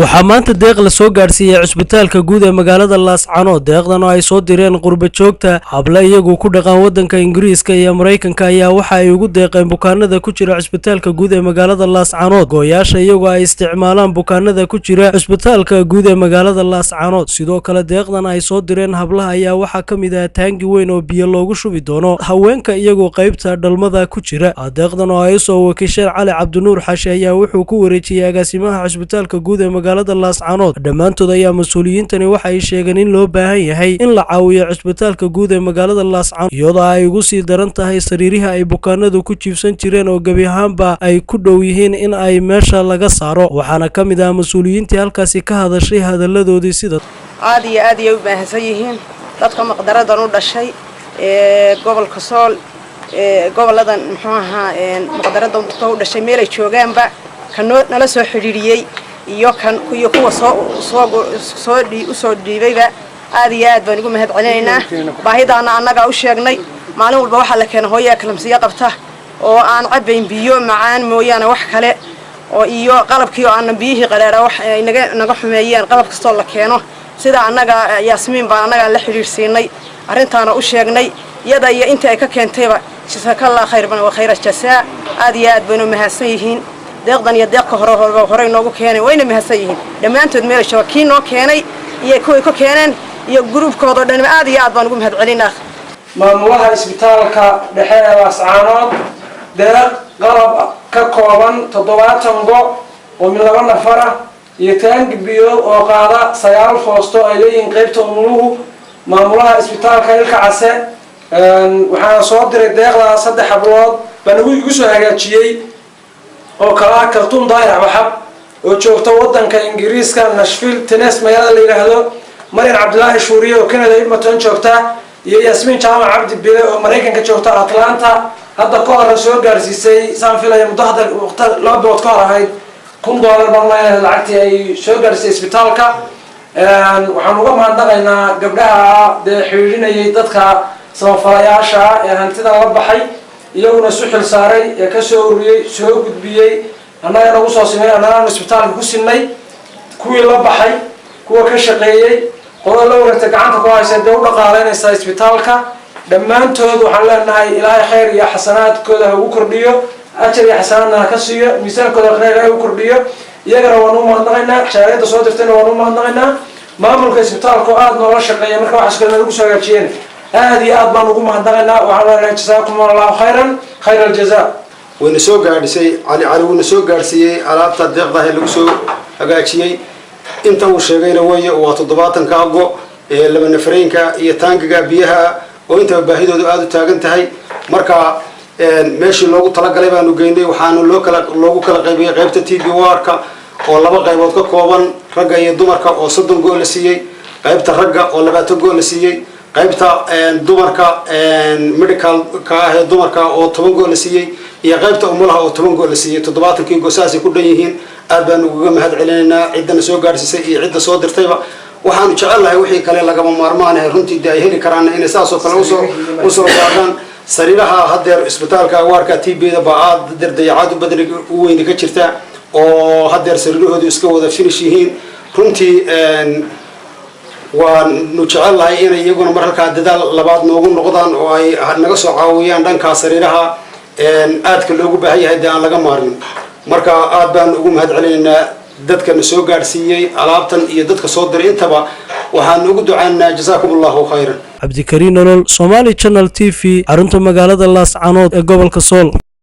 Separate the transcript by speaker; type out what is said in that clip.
Speaker 1: waxaa maanta deeq la soo gaarsiiyay cusbitaalka guud ee magaalada Laascaanood deeqdan oo ay soo direen qurba joogta habla iyagu ku dhaqan wadanka Ingiriiska iyo Mareykanka ayaa waxa ay ugu deeqeen bukaanada ku jira cusbitaalka guud ee magaalada Laascaanood gooyaasha iyagu ay isticmaalaan bukaanada ku jira cusbitaalka guud ee magaalada Laascaanood sidoo kale deeqdan ay soo direen hablaha ayaa waxa kamid ah taangi weyn oo biyo loogu shubi doono haweenka iyagu qaybta dhalmada ku jira deeqdan oo ay soo wakiishay Cali Cabdinuur Xashi ayaa wuxuu ku wareejiyay agaasimaha cusbitaalka guud ee magaalada Laascaanood dhamaantood ayaa mas'uuliyiintani waxa ay sheegeen in loo baahan yahay in la caawiyo cusbitaalka guud ee magaalada Laascaanood iyadoo ay ugu sii daran tahay sariiraha ay bukaanadu ku jiifsan jireen oo gabi ahaanba ay ku dhow yihiin in ay meesha laga saaro waxaana kamid ah mas'uuliyiintii halkaasi ka hadashay hadaladoodii sida
Speaker 2: aad iyo u baahansan yihiin dadka maqdaradan u dhashay gobolka Sool goboladan muxuu ahaa maqdaradan u dhashay meel ay joogaanba nala soo xiriiriyay iyo kuwa soo dhiibayba aad iyo aad baan ugu mahadcelinaynaa baahidaana annaga u sheegnay maalin walba waxa la keenay hooyo kalamsiyo qabta oo aan cabayn biyo macaan mooyaan wax kale oo iyo qalabkii oo aan biyihii qaraara wax naga xumeeyeen qalab kasto la keeno sida annaga Yaasmiin baan annaga la xiriirsiinay arintaana u sheegnay iyada iyo inta ay ka keentayba jazakallahu khayran wa khayra jazaa aad iyo aad baan u mahadsan yihiin deeqdan iyo deeq hore noogu keenay wayna mahadsan yihiin dhamaantood meel shaqo noo keenay iyo kuwii ka keeneen iyo groupkooda dhan aad iyo aad baan ugu mahadcelinaa
Speaker 3: maamulaha isbitaalka dhexe ee Laascaanood deeq qalab ka kooban 70 go oo min laba nafar ah iyo taangi biyo oo qaada 9 foosto ay leeyihiin qaybta umuluhu maamulaha isbitaalka ilka case waxaan soo diray deeqda 3 hablood baan ugu soo hagaajiyay oo kala kartuun daayir waxab oo joogto wadanka Ingiriiska Nashville Tennessee magaalada la yiraahdo Marin Cabdulaahi Shuuriye oo Canada Edmonton joogta iyo Yaasmiin Jaamac Cabdi Bile oo Mareykanka joogta Atlanta hadda ka hor soo gaarsiisay saan filaya muddo waqti laba bilood ka hor ahayd $1,000 baan lacagtii ay soo gaarsiisay isbitaalka waxaan uga mahadnaqaynaa gabdhaha xiriirinayay dadka samafalayaasha ee hantida la baxay iyaguna suxil saaray ee ka soo ururiyay soo gudbiyay annaga nagu soo simay annaga isbitaalka ku sinay kuwii la baxay kuwa ka shaqeeyay qolada la wareegtay gacanta ku haysan dad u dhaqaaleynaysa isbitaalka dhamaantood waxaan leenahay ilaahay khayr iyo xasanaadkooda ugu kordhiyo ajar iyo xasanaadna ka siiyo miisaankooda khayr ugu kordhiyo iyagana waan u mahadnaqaynaa shaqada soo dirtayna waan u mahadnaqaynaa maamulka isbitaalka aad noola shaqeeyay marka waxa iska lagu soo hagaajiyeen aad iyo aad baan ugu mahadnaqaynaa waxaan leenahay jazaakumullahu khayran khayral jazaa
Speaker 4: wayna soo gaadhisay cali wayna soo gaarsiiyay alaabta deeqdaha lagu soo hagaajiyay inta uu sheegayna way waa 70 kaago ee laba nafareenka iyo taangiga biyaha oo inta baahidoodu aad u taagan tahay marka meeshii loogu talagalay baanu geynay waxaanu loogu kala qaybiyay qaybta TB warka oo laba qaybood ka kooban ragga iyo dumarka oo 30 gool la siiyay qaybta ragga oo 20 gool la siiyay qaybta dumarka medical ka ah dumarka oo 10 gool la siiyay iyo qaybta umulaha oo 10 gool la siiyay 70 goosaasi ku dhan yihiin aad baan uga mahadcelinaynaa cidana soo gaarsiisay iyo cidda soo dirtayba waxaanu jecelahay wixii kale lagama maarmaan ah runtii ay heli karaan in saasoo kale u soo qaadaan sariiraha hadeer isbitaalka warka TB-da baad dayacaad u badri u weyn ka jirta oo hadeer sariirahoodu iska wada finish yihiin runtii waan jecelahay in iyaguna marka dadaal labaad noogu noqdaan oo ay naga soo caawiyaan dhanka sariiraha aadka loogu baahan yahay aan laga maarmin marka aad baan ugu mahadcelinaynaa dadka soo gaarsiiyay alaabtan iyo dadka soo diray intaba waxaan ugu ducaynaa jazaakumullahu khayran
Speaker 1: Abdi Kariin Nolol Somali Channel TV arunta magaalada Laascaanood ee gobolka Sool